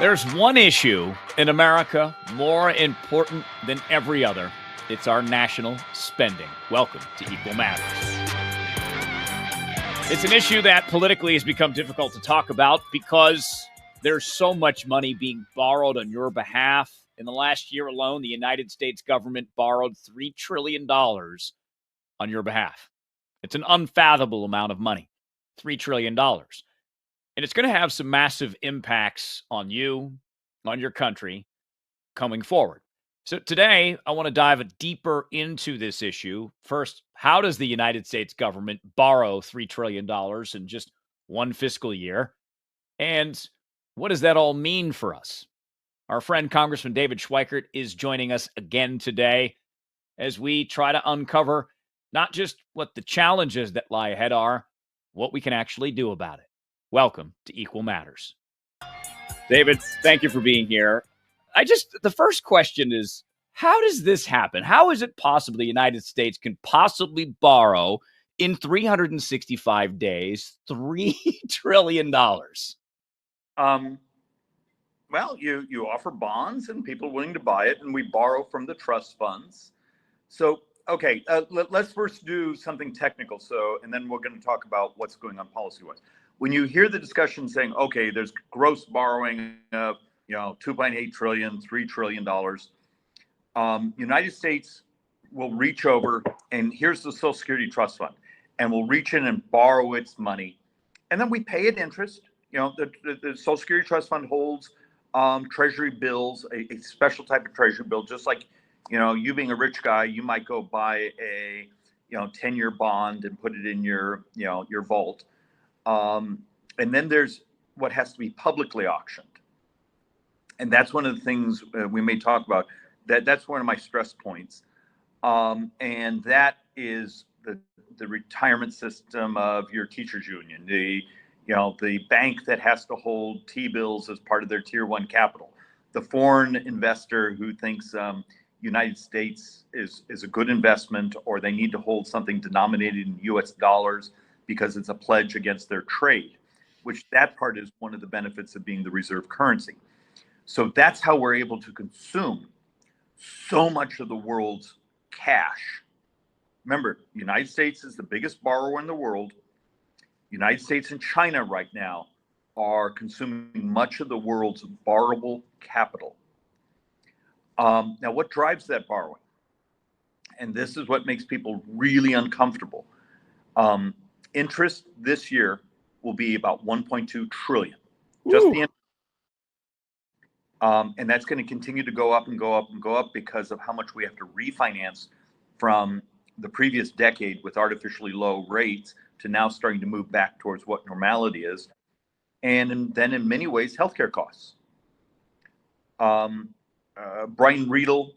There's one issue in America more important than every other. It's our national spending. Welcome to Equal Matters. It's an issue that politically has become difficult to talk about because there's so much money being borrowed on your behalf. In the last year alone, the United States government borrowed $3 trillion on your behalf. It's an unfathomable amount of money, $3 trillion. And it's going to have some massive impacts on you, on your country, coming forward. So today, I want to dive deeper into this issue. First, how does the United States government borrow $3 trillion in just one fiscal year? And what does that all mean for us? Our friend Congressman David Schweikert is joining us again today as we try to uncover not just what the challenges that lie ahead are, what we can actually do about it. Welcome to Equal Matters. David, thank you for being here. The first question is, how does this happen? How is it possible the United States can possibly borrow in 365 days, $3 trillion? Well, you offer bonds and people are willing to buy it, and we borrow from the trust funds. So, okay, let's first do something technical. And then we're going to talk about what's going on policy-wise. When you hear the discussion saying, okay, there's gross borrowing of, 2.8 trillion, $3 trillion, United States will reach over, and here's the Social Security Trust Fund, and we'll reach in and borrow its money. And then we pay it interest. The Social Security Trust Fund holds treasury bills, a special type of treasury bill, just like, you being a rich guy, you might go buy a, 10-year bond and put it in your vault. And then there's what has to be publicly auctioned. And that's one of the things we may talk about. That's one of my stress points. And that is the retirement system of your teachers union, the bank that has to hold T-bills as part of their tier one capital, the foreign investor who thinks United States is a good investment, or they need to hold something denominated in US dollars because it's a pledge against their trade, which that part is one of the benefits of being the reserve currency. So that's how we're able to consume so much of the world's cash. Remember, the United States is the biggest borrower in the world. United States and China right now are consuming much of the world's borrowable capital. Now, what drives that borrowing? And this is what makes people really uncomfortable. Interest this year will be about 1.2 trillion. Just the interest. And that's going to continue to go up and go up and go up because of how much we have to refinance from the previous decade with artificially low rates to now starting to move back towards what normality is. And then in many ways, healthcare costs. Brian Riedel,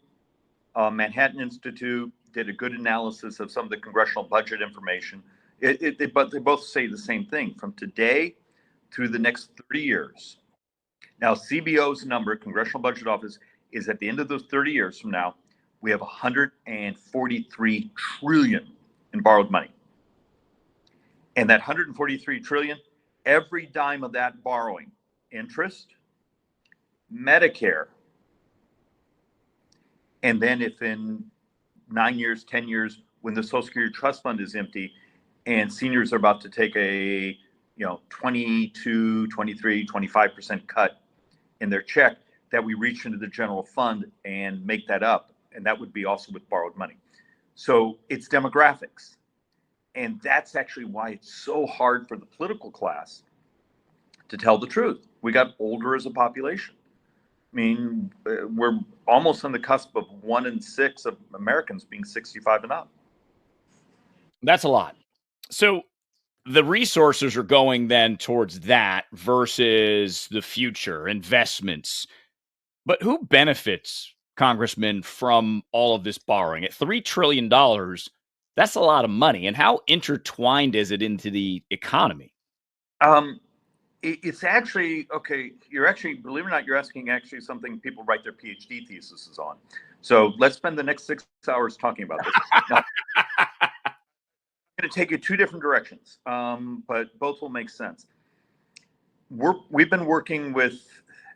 Manhattan Institute, did a good analysis of some of the congressional budget information. But they both say the same thing. From today through the next 30 years. Now, CBO's number, Congressional Budget Office, is at the end of those 30 years from now, we have 143 trillion in borrowed money. And that 143 trillion, every dime of that borrowing, interest, Medicare, and then if in 9 years, 10 years, when the Social Security Trust Fund is empty and seniors are about to take a 22, 23, 25% cut in their check, that we reach into the general fund and make that up. And that would be also with borrowed money. So it's demographics. And that's actually why it's so hard for the political class to tell the truth. We got older as a population. I mean, we're almost on the cusp of 1 in 6 of Americans being 65 and up. That's a lot. So the resources are going then towards that versus the future investments. But who benefits, Congressman, from all of this borrowing? At $3 trillion, that's a lot of money. And how intertwined is it into the economy? It's actually, okay, you're actually, believe it or not, you're asking actually something people write their PhD theses on. So let's spend the next 6 hours talking about this. Now, I'm going to take you 2 different directions, but both will make sense. We've been working with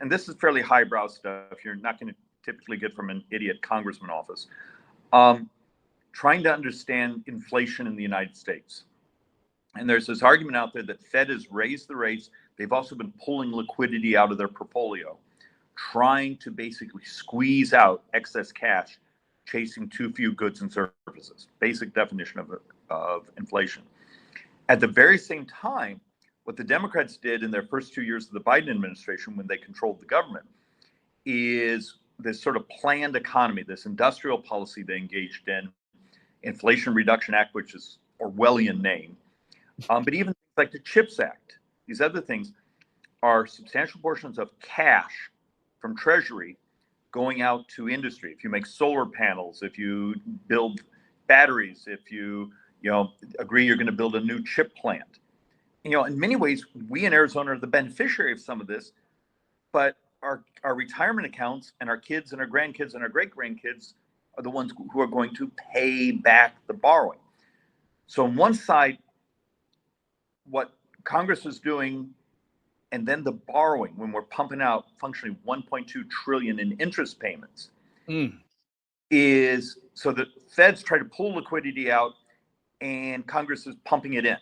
and this is fairly highbrow stuff. You're not going to typically get from an idiot congressman office. Trying to understand inflation in the United States. And there's this argument out there that Fed has raised the rates. They've also been pulling liquidity out of their portfolio, trying to basically squeeze out excess cash, chasing too few goods and services. Basic definition of inflation. At the very same time, what the Democrats did in their first 2 years of the Biden administration when they controlled the government is this sort of planned economy, this industrial policy they engaged in, Inflation Reduction Act, which is Orwellian name, but even things like the CHIPS Act, these other things are substantial portions of cash from Treasury going out to industry. If you make solar panels, if you build batteries, if you agree you're going to build a new chip plant, in many ways, we in Arizona are the beneficiary of some of this, but our retirement accounts and our kids and our grandkids and our great grandkids are the ones who are going to pay back the borrowing. So on one side, what Congress is doing, and then the borrowing, when we're pumping out functionally 1.2 trillion in interest payments, is so that Feds try to pull liquidity out and Congress is pumping it in.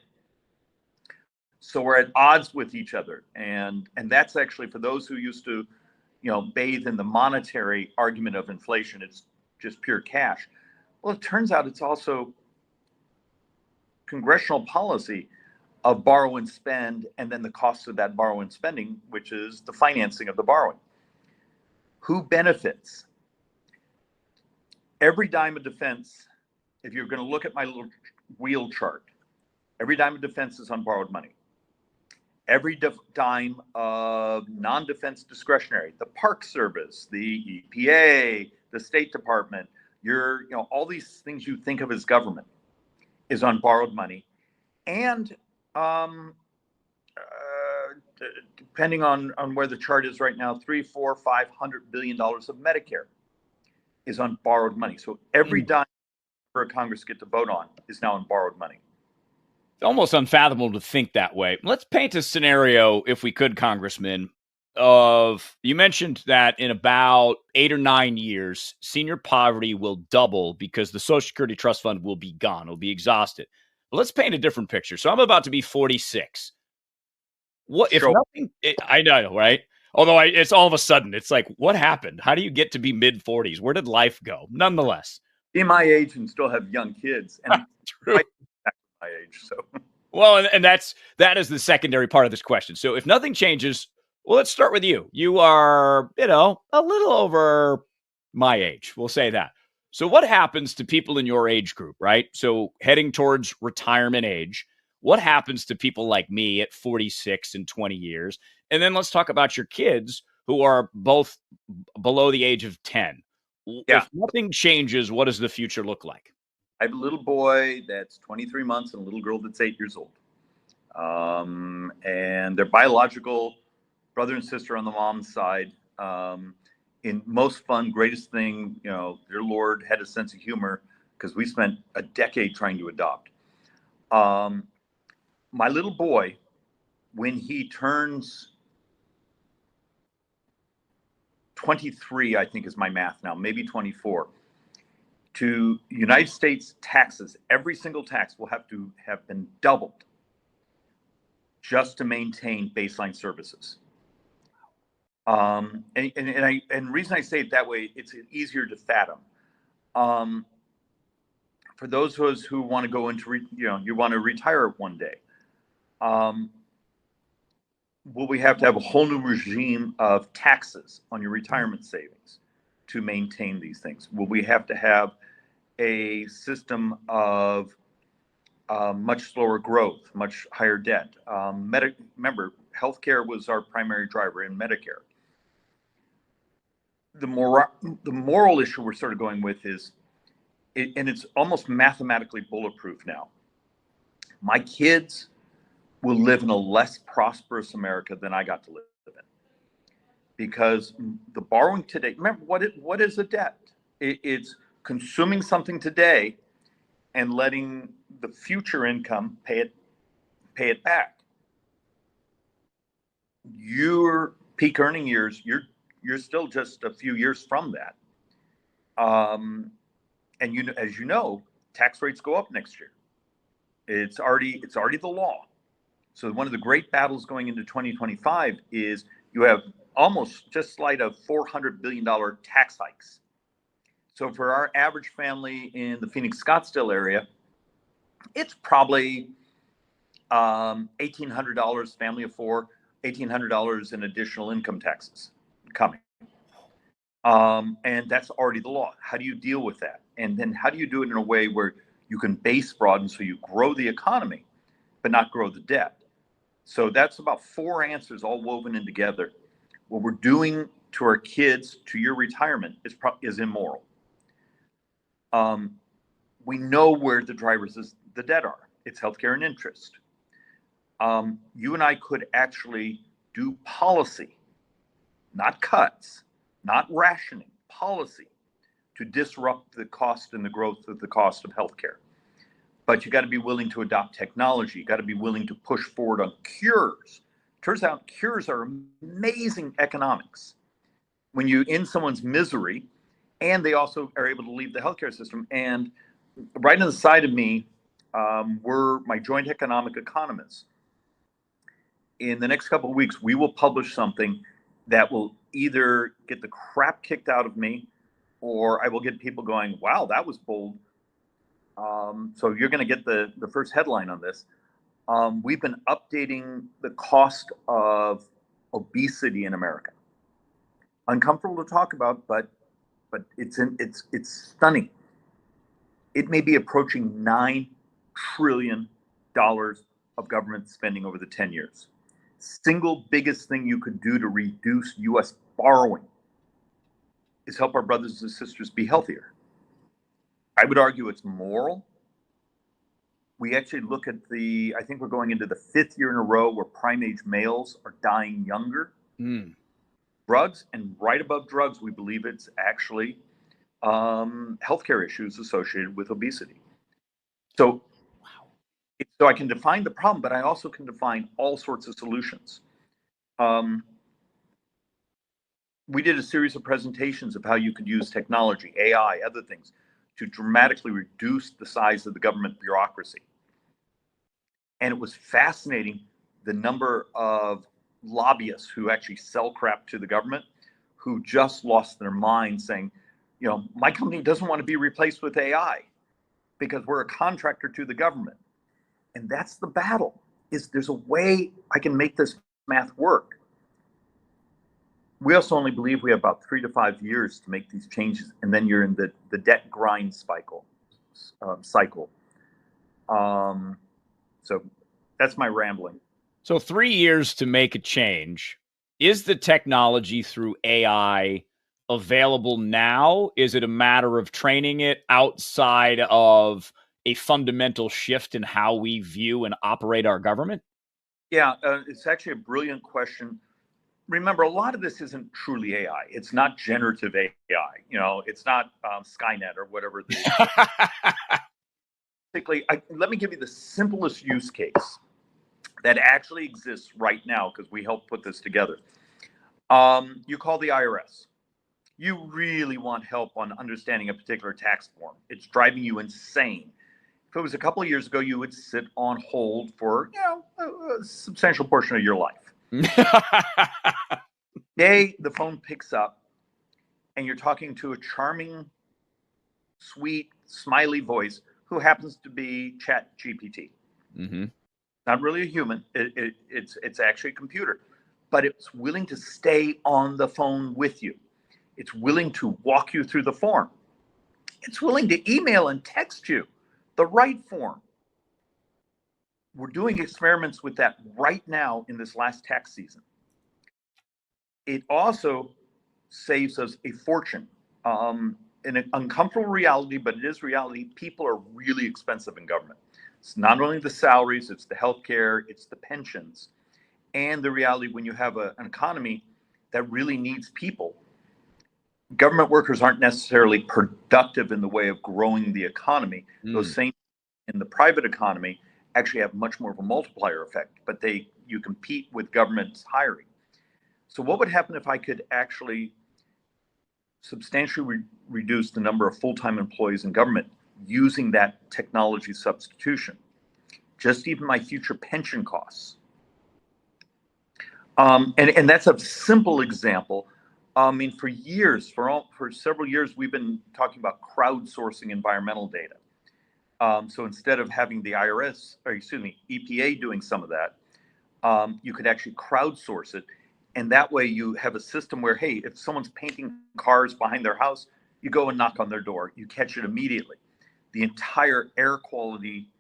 So we're at odds with each other. And that's actually, for those who used to, bathe in the monetary argument of inflation, it's just pure cash. Well, it turns out it's also congressional policy of borrow and spend, and then the cost of that borrow and spending, which is the financing of the borrowing. Who benefits? Every dime of defense, if you're going to look at my little wheel chart, every dime of defense is on borrowed money. Every dime of non-defense discretionary, the Park Service, the EPA, the State Department, all these things you think of as government is on borrowed money. And depending on where the chart is right now, $300, $400, $500 billion of Medicare is on borrowed money. So every dime for a Congress get to vote on is now on borrowed money. It's almost unfathomable to think that way. Let's paint a scenario, if we could, Congressman, you mentioned that in about 8 or 9 years, senior poverty will double because the Social Security Trust Fund will be gone. It'll be exhausted. But let's paint a different picture. So I'm about to be 46. What if nothing? I know, right? Although it's all of a sudden, it's like, what happened? How do you get to be mid 40s? Where did life go? Nonetheless, be my age and still have young kids, and true. My age, so well, and that is the secondary part of this question. So if nothing changes, well, let's start with you. You are, a little over my age. We'll say that. So what happens to people in your age group, right? So heading towards retirement age, what happens to people like me at 46 in 20 years? And then let's talk about your kids who are both below the age of 10. Yeah. If nothing changes, what does the future look like? I have a little boy that's 23 months and a little girl that's 8 years old. And they're biological brother and sister on the mom's side. In most fun, greatest thing, dear Lord had a sense of humor because we spent a decade trying to adopt. My little boy, when he turns 23, I think is my math now, maybe 24, to United States taxes, every single tax will have to have been doubled just to maintain baseline services. And the reason I say it that way, it's easier to fathom. For those of us who want to go into, you want to retire one day, will we have to have a whole new regime of taxes on your retirement savings to maintain these things? Will we have to have a system of much slower growth, much higher debt? Remember, healthcare was our primary driver in Medicare. The moral issue we're sort of going with is, and it's almost mathematically bulletproof now. My kids will live in a less prosperous America than I got to live in, because the borrowing today. Remember, what is a debt? It's consuming something today and letting the future income pay it back. You're peak earning years, you're still just a few years from that. And as you know, tax rates go up next year. It's already the law. So one of the great battles going into 2025 is you have almost just slight of $400 billion tax hikes. So for our average family in the Phoenix Scottsdale area, it's probably $1,800, family of four, $1,800 in additional income taxes coming. And that's already the law. How do you deal with that? And then how do you do it in a way where you can base broaden so you grow the economy, but not grow the debt? So that's about four answers all woven in together. What we're doing to our kids, to your retirement, is immoral. We know where the drivers of the debt are. It's healthcare and interest. You and I could actually do policy, not cuts, not rationing, policy to disrupt the cost and the growth of the cost of healthcare. But you got to be willing to adopt technology. You got to be willing to push forward on cures. Turns out cures are amazing economics. When you end someone's misery, and they also are able to leave the healthcare system. And right on the side of me were my joint economic economists. In the next couple of weeks, we will publish something that will either get the crap kicked out of me, or I will get people going, wow, that was bold. So you're going to get the first headline on this. We've been updating the cost of obesity in America. Uncomfortable to talk about, but it's stunning. It may be approaching $9 trillion of government spending over the 10 years. Single biggest thing you could do to reduce U.S. borrowing is help our brothers and sisters be healthier. I would argue it's moral. We actually look at I think we're going into the 5th year in a row where prime age males are dying younger. Drugs, and right above drugs, we believe it's actually healthcare issues associated with obesity. So I can define the problem, but I also can define all sorts of solutions. We did a series of presentations of how you could use technology, AI, other things, to dramatically reduce the size of the government bureaucracy. And it was fascinating, the number of lobbyists who actually sell crap to the government, who just lost their mind saying, my company doesn't want to be replaced with AI because we're a contractor to the government. And that's the battle, is there's a way I can make this math work. We also only believe we have about 3 to 5 years to make these changes, and then you're in the debt grind cycle. So that's my rambling. So 3 years to make a change. Is the technology through AI available now? Is it a matter of training it outside of a fundamental shift in how we view and operate our government? Yeah, it's actually a brilliant question. Remember, a lot of this isn't truly AI. It's not generative AI. It's not Skynet or whatever. Let me give you the simplest use case that actually exists right now, because we helped put this together. You call the IRS. You really want help on understanding a particular tax form. It's driving you insane. If it was a couple of years ago, you would sit on hold for a substantial portion of your life. Today, the phone picks up, and you're talking to a charming, sweet, smiley voice who happens to be ChatGPT. Not really a human. It's actually a computer, but it's willing to stay on the phone with you. It's willing to walk you through the form. It's willing to email and text you the right form. We're doing experiments with that right now in this last tax season. It also saves us a fortune. In an uncomfortable reality, but it is reality, people are really expensive in government. It's not only the salaries, it's the healthcare, it's the pensions, and the reality when you have an economy that really needs people. Government workers aren't necessarily productive in the way of growing the economy. Those same in the private economy actually have much more of a multiplier effect, but you compete with government's hiring. So what would happen if I could actually substantially reduce the number of full-time employees in government using that technology substitution? Just even my future pension costs. And that's a simple example. I mean, for several years, we've been talking about crowdsourcing environmental data. So instead of having the EPA doing some of that, you could actually crowdsource it. And that way you have a system where, hey, if someone's painting cars behind their house, you go and knock on their door, you catch it immediately. The entire air quality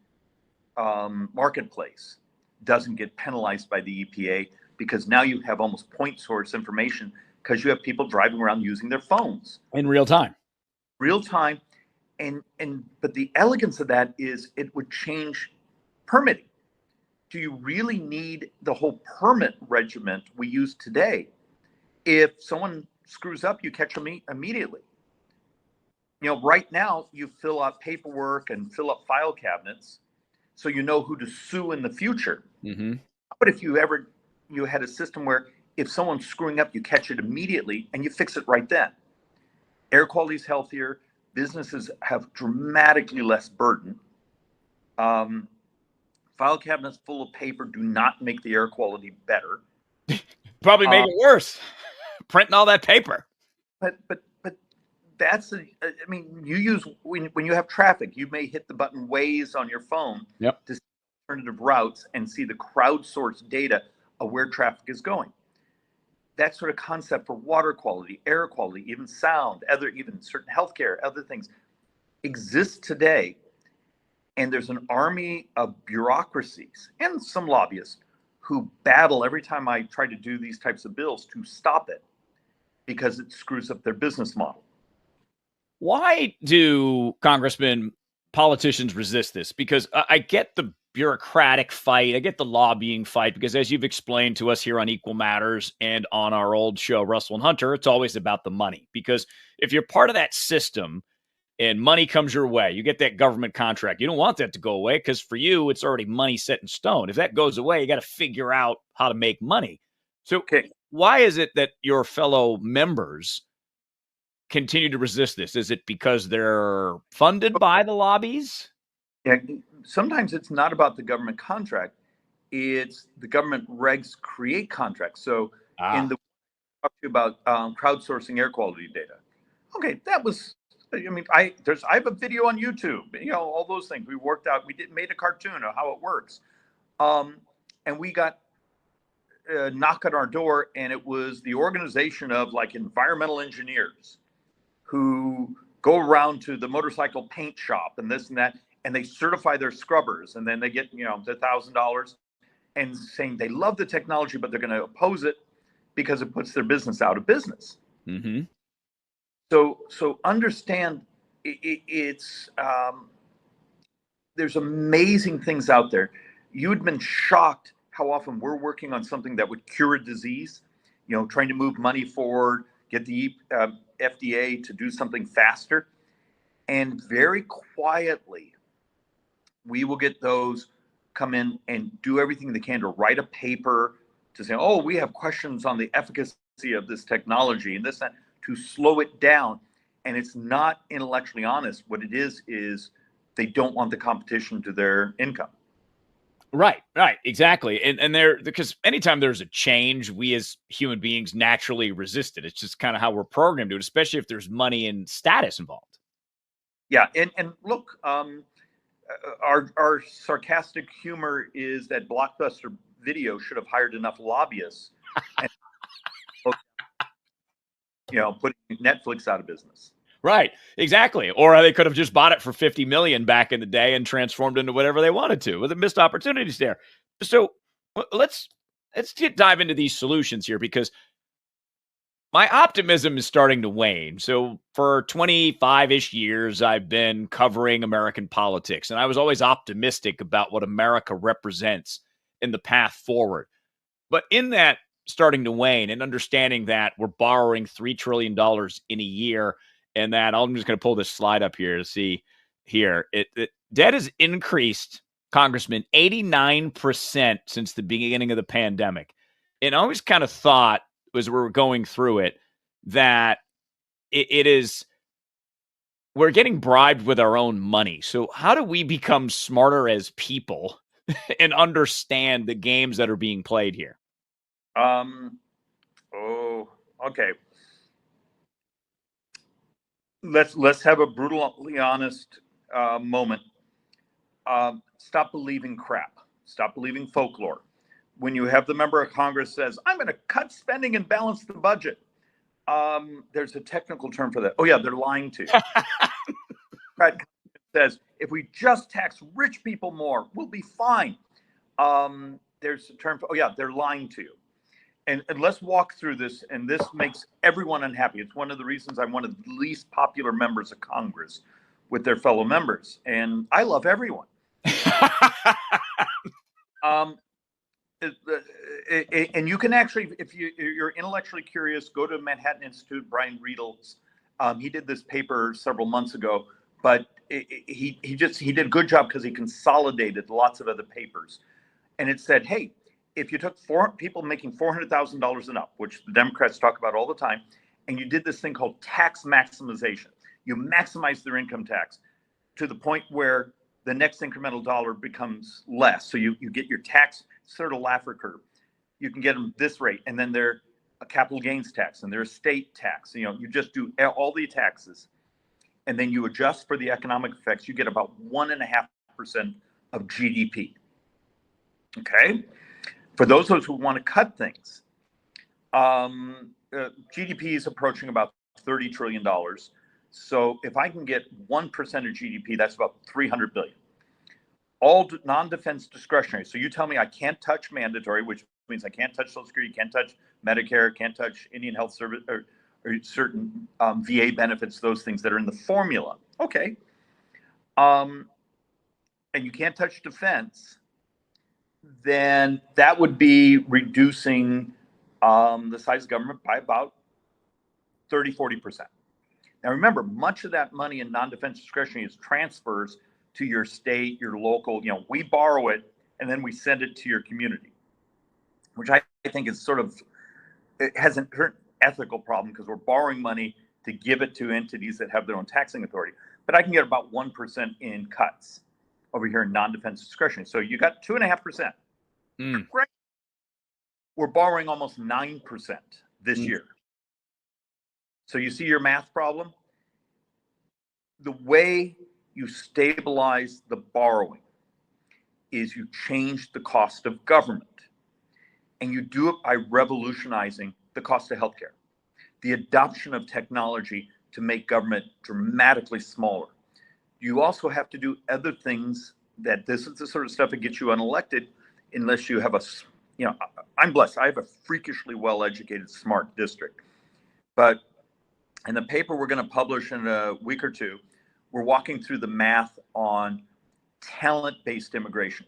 marketplace doesn't get penalized by the EPA, because now you have almost point source information, because you have people driving around using their phones in real time. But the elegance of that is it would change permitting. Do you really need the whole permit regiment we use today? If someone screws up, you catch them immediately. Right now you fill out paperwork and fill up file cabinets so you know who to sue in the future. Mm-hmm. But if you had a system where if someone's screwing up, you catch it immediately and you fix it right then. Air quality is healthier. Businesses have dramatically less burden. File cabinets full of paper do not make the air quality better. Probably make it worse. Printing all that paper. But that's you use when you have traffic, you may hit the button Waze on your phone to see alternative routes and see the crowdsourced data of where traffic is going. That sort of concept for water quality, air quality, even sound, even certain healthcare, other things exists today. And there's an army of bureaucracies and some lobbyists who battle every time I try to do these types of bills to stop it, because it screws up their business model. Why do politicians resist this? Because I get the bureaucratic fight. I get the lobbying fight, because as you've explained to us here on Equal Matters and on our old show, Russell and Hunter, it's always about the money. Because if you're part of that system and money comes your way, you get that government contract, you don't want that to go away, because for you, it's already money set in stone. If that goes away, you got to figure out how to make money. So why is it that your fellow members continue to resist this? Is it because they're funded by the lobbies? Yeah, sometimes it's not about the government contract. It's the government regs create contracts. So in the talk to you about crowdsourcing air quality data. Okay, that was. I have a video on YouTube. All those things we worked out. We made a cartoon of how it works, and we got a knock on our door, and it was the organization of environmental engineers who go around to the motorcycle paint shop and this and that, and they certify their scrubbers, and then they get the $1,000, and saying they love the technology, but they're going to oppose it because it puts their business out of business. Mm-hmm. So understand it's there's amazing things out there. You had been shocked how often we're working on something that would cure a disease, trying to move money forward, get the FDA to do something faster. And very quietly, we will get those come in and do everything they can to write a paper to say, oh, we have questions on the efficacy of this technology and this, that, to slow it down. And it's not intellectually honest. What it is they don't want the competition to their income. Right, exactly. And because anytime there's a change, we as human beings naturally resist it. It's just kind of how we're programmed to it, especially if there's money and status involved. Yeah, and look, our sarcastic humor is that Blockbuster Video should have hired enough lobbyists and putting Netflix out of business. Right, exactly. Or they could have just bought it for $50 million back in the day and transformed into whatever they wanted to. With the missed opportunities there. So let's dive into these solutions here, because my optimism is starting to wane. So for 25-ish years, I've been covering American politics, and I was always optimistic about what America represents in the path forward. But in that starting to wane and understanding that we're borrowing $3 trillion in a year, and that I'm just going to pull this slide up here to see here. Debt has increased, Congressman, 89% since the beginning of the pandemic. And I always kind of thought as we're going through it, that it is, we're getting bribed with our own money. So how do we become smarter as people and understand the games that are being played here? Oh, okay. Let's have a brutally honest moment. Stop believing crap. Stop believing folklore. When you have the member of Congress says, "I'm going to cut spending and balance the budget," there's a technical term for that. Oh yeah, they're lying to you. Brad says, "If we just tax rich people more, we'll be fine." There's a term for, oh yeah, they're lying to you. And let's walk through this, and this makes everyone unhappy. It's one of the reasons I'm one of the least popular members of Congress with their fellow members. And I love everyone. And you can actually, if you're intellectually curious, go to Manhattan Institute, Brian Riedel's. He did this paper several months ago, but he did a good job because he consolidated lots of other papers. And it said, hey, if you took people making $400,000 and up, which the Democrats talk about all the time, and you did this thing called tax maximization, you maximize their income tax to the point where the next incremental dollar becomes less. So you get your tax sort of Laffer curve. You can get them this rate, and then they're a capital gains tax and their estate tax. You just do all the taxes, and then you adjust for the economic effects. You get about 1.5% of GDP. Okay. For those of us who want to cut things, GDP is approaching about $30 trillion. So if I can get 1% of GDP, that's about 300 billion. All non-defense discretionary. So you tell me I can't touch mandatory, which means I can't touch Social Security, can't touch Medicare, can't touch Indian Health Service, or certain VA benefits, those things that are in the formula. Okay. And you can't touch defense. Then that would be reducing the size of government by about 30-40%. Now remember, much of that money in non-defense discretionary is transfers to your state, your local. We borrow it and then we send it to your community, which I think is it has an ethical problem because we're borrowing money to give it to entities that have their own taxing authority. But I can get about 1% in cuts over here in non-defense discretionary. So you got 2.5%. Great. We're borrowing almost 9% this year. So you see your math problem? The way you stabilize the borrowing is you change the cost of government. And you do it by revolutionizing the cost of healthcare, the adoption of technology to make government dramatically smaller. You also have to do other things that this is the sort of stuff that gets you unelected unless you have I'm blessed. I have a freakishly well-educated, smart district. But in the paper we're going to publish in a week or two, we're walking through the math on talent-based immigration.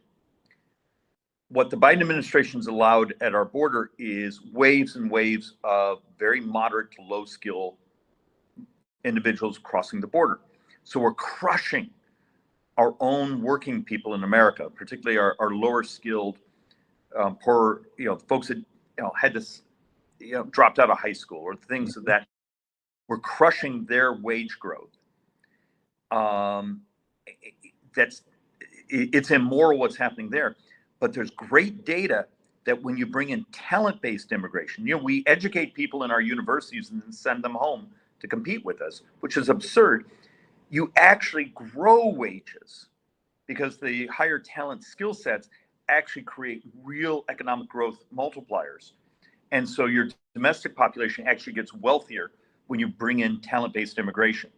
What the Biden administration's allowed at our border is waves and waves of very moderate to low skill individuals crossing the border. So we're crushing our own working people in America, particularly our lower skilled, poor, folks that had to, dropped out of high school or things of that. We're crushing their wage growth. It's immoral what's happening there, but there's great data that when you bring in talent-based immigration, we educate people in our universities and then send them home to compete with us, which is absurd. You actually grow wages because the higher talent skill sets actually create real economic growth multipliers. And so your domestic population actually gets wealthier when you bring in talent-based immigration.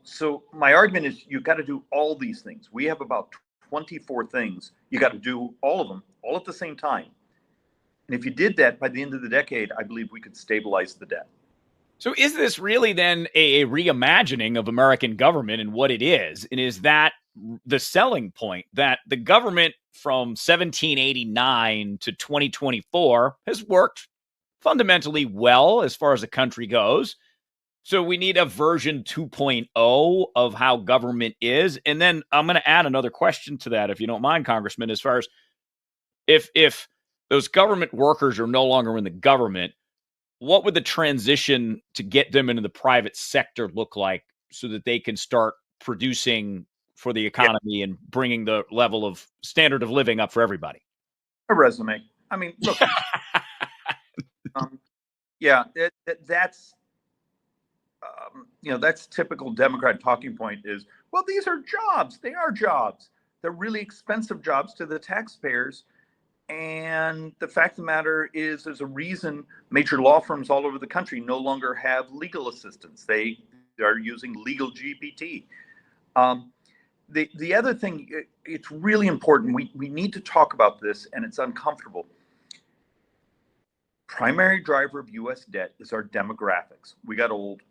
So my argument is you've got to do all these things. We have about 24 things. You got to do all of them, all at the same time. And if you did that by the end of the decade, I believe we could stabilize the debt. So is this really then a reimagining of American government and what it is? And is that the selling point that the government from 1789 to 2024 has worked fundamentally well as far as the country goes? So we need a version 2.0 of how government is. And then I'm going to add another question to that, if you don't mind, Congressman, as far as if those government workers are no longer in the government, what would the transition to get them into the private sector look like so that they can start producing for the economy and bringing the level of standard of living up for everybody? A resume. I mean, look, yeah, that's that's typical Democrat talking point is, well, these are jobs. They are jobs. They're really expensive jobs to the taxpayers. And the fact of the matter is, there's a reason major law firms all over the country no longer have legal assistants. They are using legal GPT. The other thing, it's really important. We need to talk about this, and it's uncomfortable. Primary driver of U.S. debt is our demographics. We got old.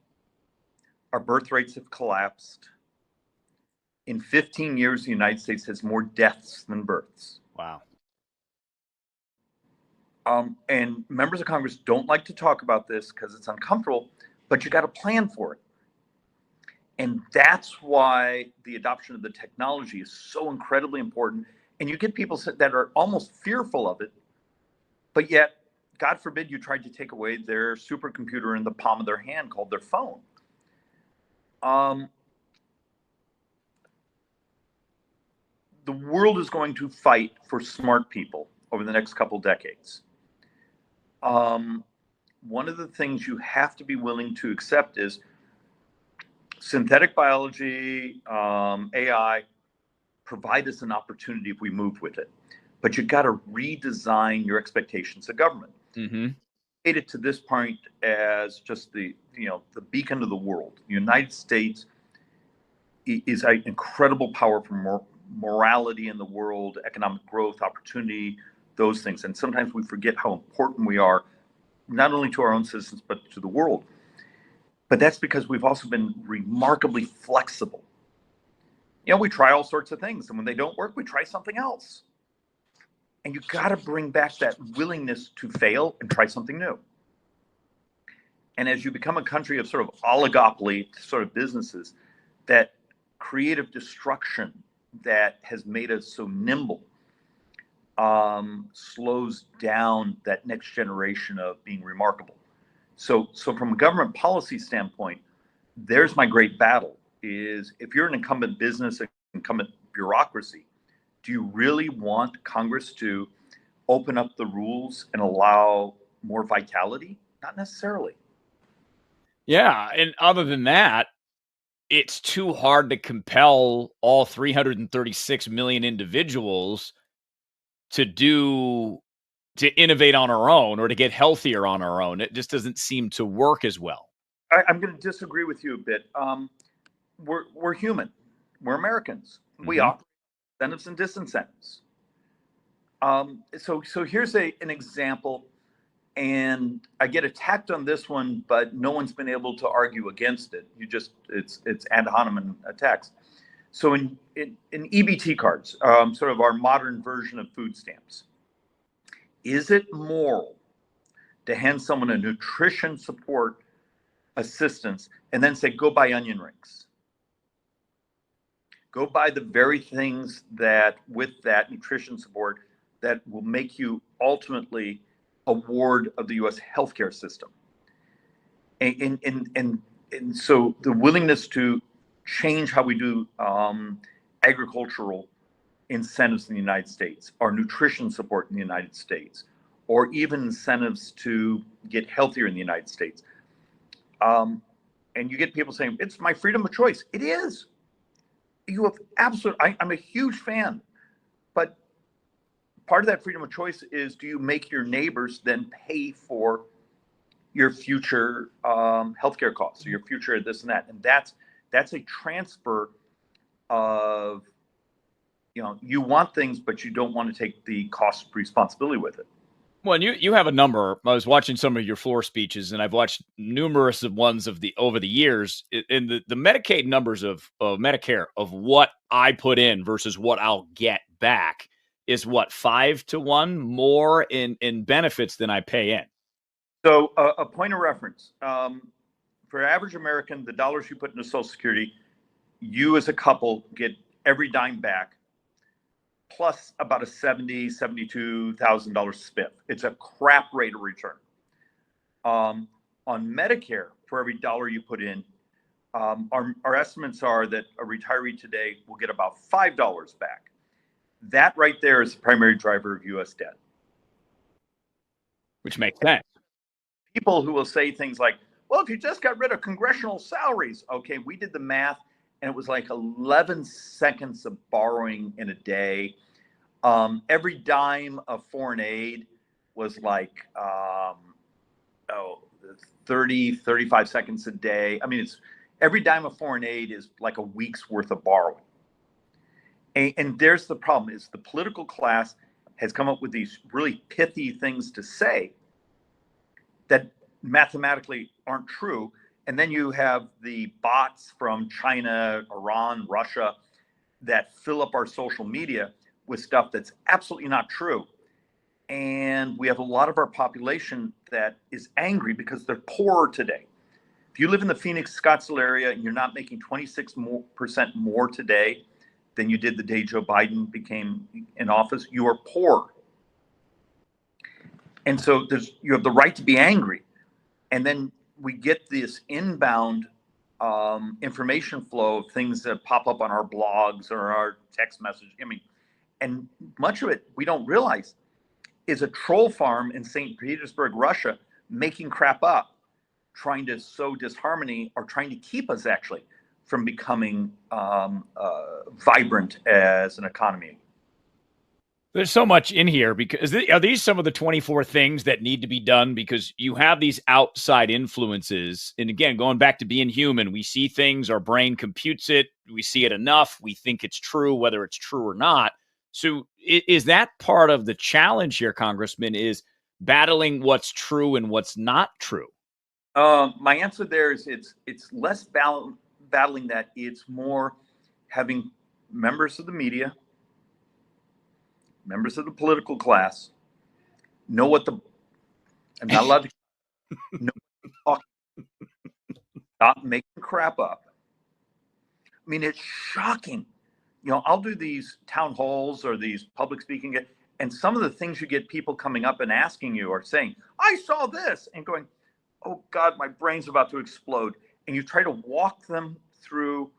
Our birth rates have collapsed. In 15 years, the United States has more deaths than births. Wow. And members of Congress don't like to talk about this because it's uncomfortable, but you got to plan for it. And that's why the adoption of the technology is so incredibly important. And you get people that are almost fearful of it, but yet, God forbid, you tried to take away their supercomputer in the palm of their hand called their phone. The world is going to fight for smart people over the next couple decades. One of the things you have to be willing to accept is synthetic biology, AI, provide us an opportunity if we move with it. But you've got to redesign your expectations of government. Mm-hmm. Made it to this point as just the beacon of the world. The United States is an incredible power for morality in the world, economic growth, opportunity, those things. And sometimes we forget how important we are, not only to our own citizens, but to the world. But that's because we've also been remarkably flexible. We try all sorts of things, and when they don't work, we try something else. And you got to bring back that willingness to fail and try something new. And as you become a country of sort of oligopoly sort of businesses, that creative destruction that has made us so nimble slows down that next generation of being remarkable. So from a government policy standpoint, there's my great battle is if you're an incumbent business, incumbent bureaucracy, do you really want Congress to open up the rules and allow more vitality? Not necessarily. Yeah. And other than that, it's too hard to compel all 336 million individuals to innovate on our own or to get healthier on our own. It just doesn't seem to work as well. I'm going to disagree with you a bit. We're human. We're Americans. Mm-hmm. We operate incentives and disincentives. So here's an example, and I get attacked on this one, but no one's been able to argue against it. It's ad hominem attacks. So in EBT cards, sort of our modern version of food stamps, is it moral to hand someone a nutrition support assistance and then say, go buy onion rings? Go buy the very things that with that nutrition support that will make you ultimately a ward of the U.S. healthcare system. And so the willingness to change how we do agricultural incentives in the United States, or nutrition support in the United States, or even incentives to get healthier in the United States. And you get people saying, it's my freedom of choice. It is. You have I'm a huge fan, but part of that freedom of choice is, do you make your neighbors then pay for your future healthcare costs or your future this and that? And that's a transfer of, you want things, but you don't want to take the cost responsibility with it. Well, and you have a number. I was watching some of your floor speeches, and I've watched numerous of ones over the years. And the Medicaid numbers of Medicare of what I put in versus what I'll get back is what, 5-to-1 more in benefits than I pay in. So a point of reference for average American, the dollars you put into Social Security, you as a couple get every dime back, plus about a $72,000 spiff. It's a crap rate of return. On Medicare, for every dollar you put in, our estimates are that a retiree today will get about $5 back. That right there is the primary driver of U.S. debt. Which makes sense. People who will say things like, well, if you just got rid of congressional salaries, okay, we did the math, and it was like 11 seconds of borrowing in a day. Every dime of foreign aid was like 30, 35 seconds a day. I mean, every dime of foreign aid is like a week's worth of borrowing. And there's the problem, is the political class has come up with these really pithy things to say that mathematically aren't true. And then you have the bots from China, Iran, Russia that fill up our social media with stuff that's absolutely not true. And we have a lot of our population that is angry because they're poorer today. If you live in the Phoenix, Scottsdale area and you're not making 26% more today than you did the day Joe Biden became in office, you are poor. And so you have the right to be angry. And then we get this inbound information flow of things that pop up on our blogs or our text message. I mean, and much of it we don't realize is a troll farm in St. Petersburg, Russia, making crap up, trying to sow disharmony or trying to keep us actually from becoming vibrant as an economy. There's so much in here because are these some of the 24 things that need to be done? Because you have these outside influences. And again, going back to being human, we see things, our brain computes it. We see it enough. We think it's true, whether it's true or not. So is that part of the challenge here, Congressman, is battling what's true and what's not true? My answer there is it's less battling that. It's more having members of the media, members of the political class know what I'm not allowed to know what stop making crap up. I mean, it's shocking. You know, I'll do these town halls or these public speaking, and some of the things you get people coming up and asking you are saying, I saw this, and going, oh God, my brain's about to explode. And you try to walk them through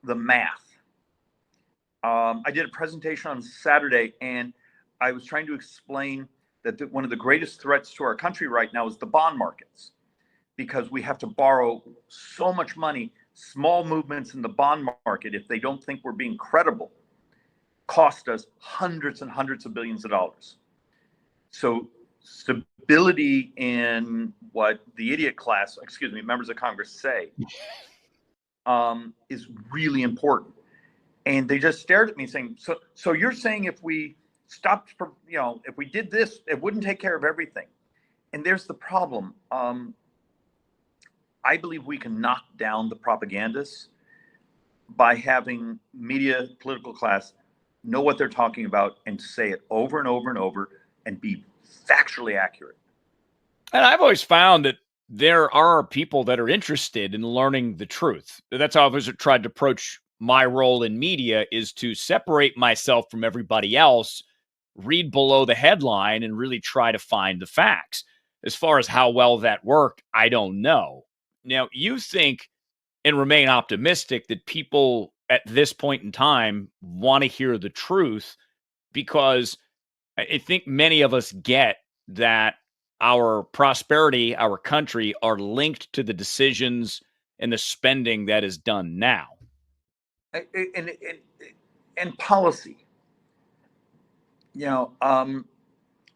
the math. I did a presentation on Saturday, and I was trying to explain that one of the greatest threats to our country right now is the bond markets, because we have to borrow so much money. Small movements in the bond market, if they don't think we're being credible, cost us hundreds and hundreds of billions of dollars. So stability in what the members of Congress say is really important. And they just stared at me saying, so you're saying if we stopped, if we did this, it wouldn't take care of everything. And there's the problem. I believe we can knock down the propagandists by having media, political class know what they're talking about and say it over and over and over and be factually accurate. And I've always found that there are people that are interested in learning the truth. That's how I've always tried to approach my role in media, is to separate myself from everybody else, read below the headline, and really try to find the facts. As far as how well that worked, I don't know. Now, you think and remain optimistic that people at this point in time want to hear the truth, because I think many of us get that our prosperity, our country, are linked to the decisions and the spending that is done now. And policy, the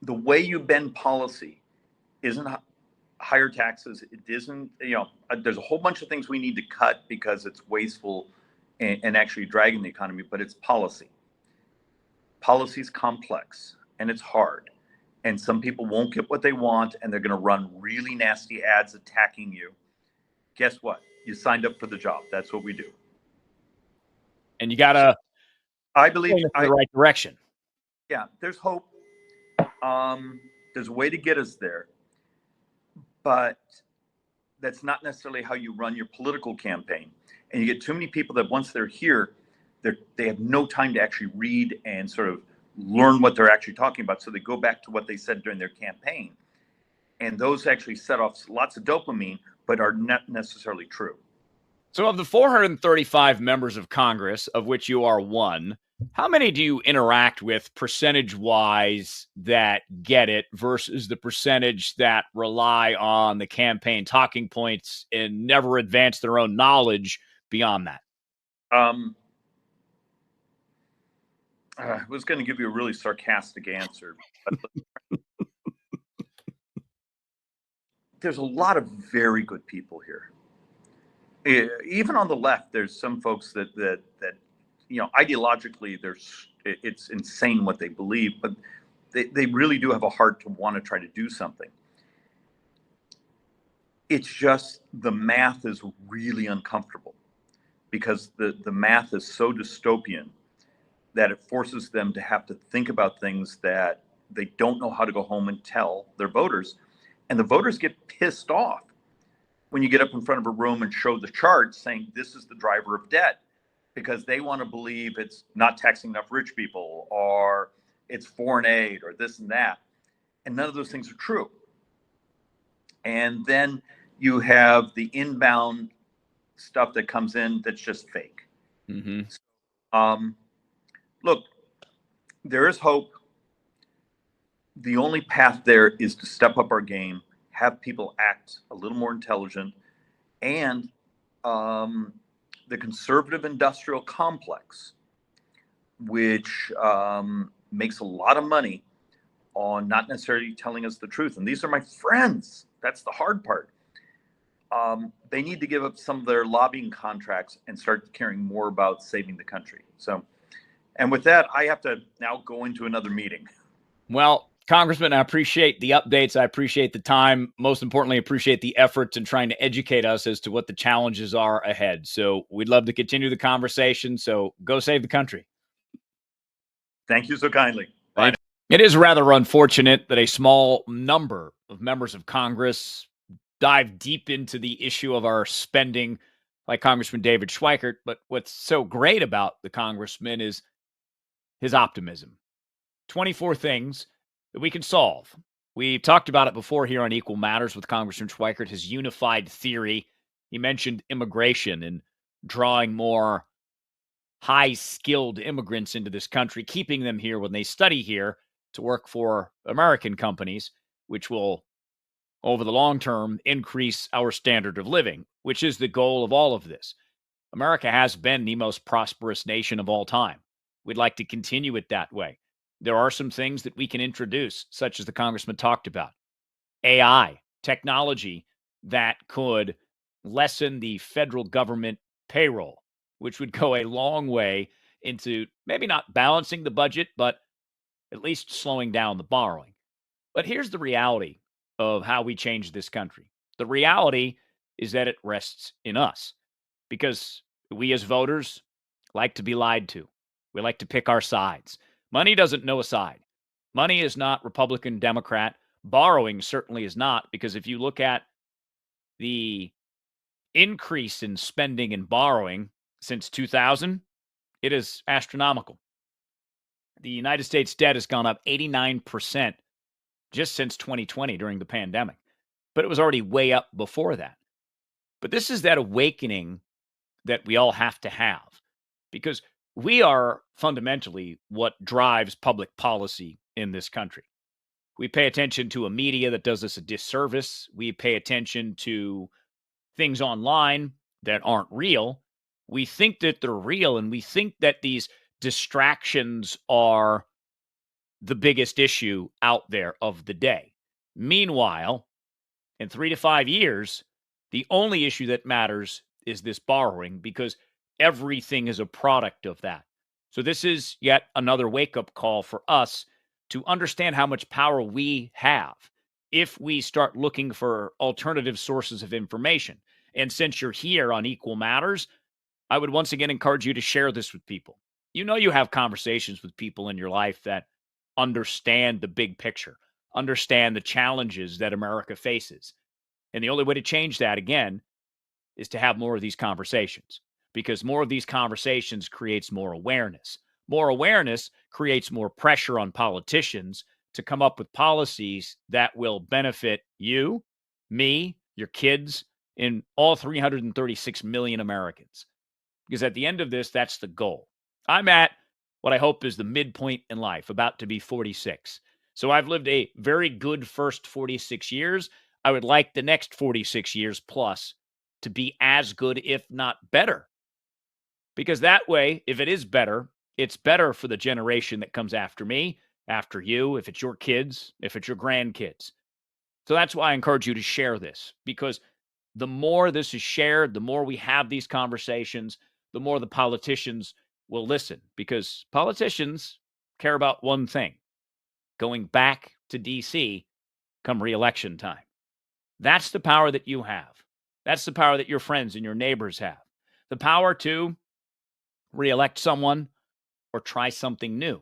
way you bend policy isn't higher taxes. It isn't, there's a whole bunch of things we need to cut because it's wasteful and actually dragging the economy, but it's policy. Policy's complex and it's hard. And some people won't get what they want, and they're going to run really nasty ads attacking you. Guess what? You signed up for the job. That's what we do. And you got to, I believe, in the right direction. Yeah, there's hope. There's a way to get us there. But that's not necessarily how you run your political campaign. And you get too many people that once they're here, they have no time to actually read and sort of learn what they're actually talking about. So they go back to what they said during their campaign. And those actually set off lots of dopamine, but are not necessarily true. So of the 435 members of Congress, of which you are one, how many do you interact with percentage-wise that get it versus the percentage that rely on the campaign talking points and never advance their own knowledge beyond that? I was going to give you a really sarcastic answer. There's a lot of very good people here. Even on the left, there's some folks that ideologically, it's insane what they believe, but they really do have a heart to want to try to do something. It's just the math is really uncomfortable because the math is so dystopian that it forces them to have to think about things that they don't know how to go home and tell their voters. And the voters get pissed off when you get up in front of a room and show the charts saying this is the driver of debt, because they want to believe it's not taxing enough rich people or it's foreign aid or this and that. And none of those things are true. And then you have the inbound stuff that comes in that's just fake. Mm-hmm. Look, there is hope. The only path there is to step up our game, have people act a little more intelligent, and the conservative industrial complex, which makes a lot of money on not necessarily telling us the truth. And these are my friends. That's the hard part. They need to give up some of their lobbying contracts and start caring more about saving the country. So, and with that, I have to now go into another meeting. Well, Congressman, I appreciate the updates. I appreciate the time. Most importantly, appreciate the efforts in trying to educate us as to what the challenges are ahead. So we'd love to continue the conversation. So go save the country. Thank you so kindly. Bye. It is rather unfortunate that a small number of members of Congress dive deep into the issue of our spending, like Congressman David Schweikert. But what's so great about the congressman is his optimism. 24 things that we can solve. We talked about it before here on Equal Matters with Congressman Schweikert, his unified theory. He mentioned immigration and drawing more high-skilled immigrants into this country, keeping them here when they study here to work for American companies, which will, over the long term, increase our standard of living, which is the goal of all of this. America has been the most prosperous nation of all time. We'd like to continue it that way. There are some things that we can introduce, such as the congressman talked about. AI, technology that could lessen the federal government payroll, which would go a long way into maybe not balancing the budget, but at least slowing down the borrowing. But here's the reality of how we change this country. The reality is that it rests in us, because we as voters like to be lied to. We like to pick our sides. Money doesn't know a side. Money is not Republican, Democrat. Borrowing certainly is not, because if you look at the increase in spending and borrowing since 2000, it is astronomical. The United States debt has gone up 89% just since 2020 during the pandemic, but it was already way up before that. But this is that awakening that we all have to have, because we are fundamentally what drives public policy in this country. We pay attention to a media that does us a disservice. We pay attention to things online that aren't real. We think that they're real, and we think that these distractions are the biggest issue out there of the day. Meanwhile, in 3 to 5 years, the only issue that matters is this borrowing, because everything is a product of that. So this is yet another wake-up call for us to understand how much power we have if we start looking for alternative sources of information. And since you're here on Equal Matters, I would once again encourage you to share this with people. You know, you have conversations with people in your life that understand the big picture, understand the challenges that America faces. And the only way to change that, again, is to have more of these conversations, because more of these conversations creates more awareness. More awareness creates more pressure on politicians to come up with policies that will benefit you, me, your kids, and all 336 million Americans. Because at the end of this, that's the goal. I'm at what I hope is the midpoint in life, about to be 46. So I've lived a very good first 46 years. I would like the next 46 years plus to be as good, if not better. Because that way, if it is better, it's better for the generation that comes after me, after you, if it's your kids, if it's your grandkids. So that's why I encourage you to share this, because the more this is shared, the more we have these conversations, the more the politicians will listen, because politicians care about one thing: going back to D.C. come re-election time. That's the power that you have. That's the power that your friends and your neighbors have. The power to re-elect someone or try something new.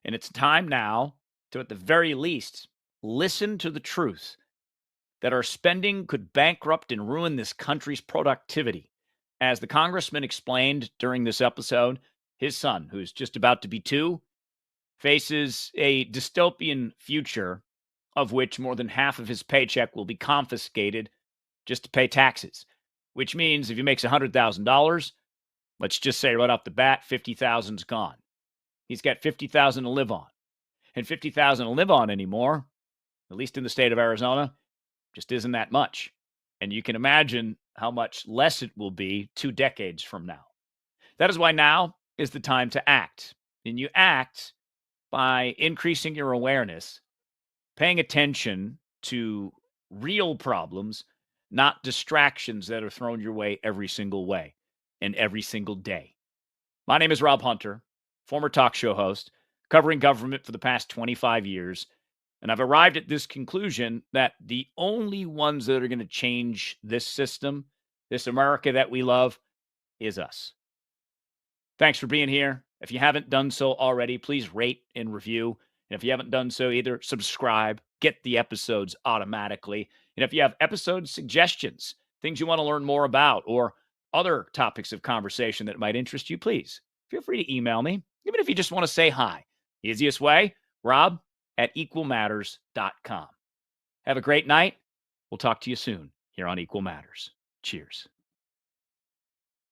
And it's time now to, at the very least, listen to the truth that our spending could bankrupt and ruin this country's productivity. As the congressman explained during this episode, his son, who's just about to be 2, faces a dystopian future of which more than half of his paycheck will be confiscated just to pay taxes, which means if he makes $100,000, let's just say right off the bat, $50,000's gone. He's got $50,000 to live on. And $50,000 to live on anymore, at least in the state of Arizona, just isn't that much. And you can imagine how much less it will be 2 decades from now. That is why now is the time to act. And you act by increasing your awareness, paying attention to real problems, not distractions that are thrown your way every single way and every single day. My name is Rob Hunter, former talk show host, covering government for the past 25 years. And I've arrived at this conclusion that the only ones that are going to change this system, this America that we love, is us. Thanks for being here. If you haven't done so already, please rate and review. And if you haven't done so either, subscribe, get the episodes automatically. And if you have episode suggestions, things you want to learn more about, or other topics of conversation that might interest you, please feel free to email me, even if you just want to say hi. Easiest way, rob@equalmatters.com. Have a great night. We'll talk to you soon here on Equal Matters. Cheers.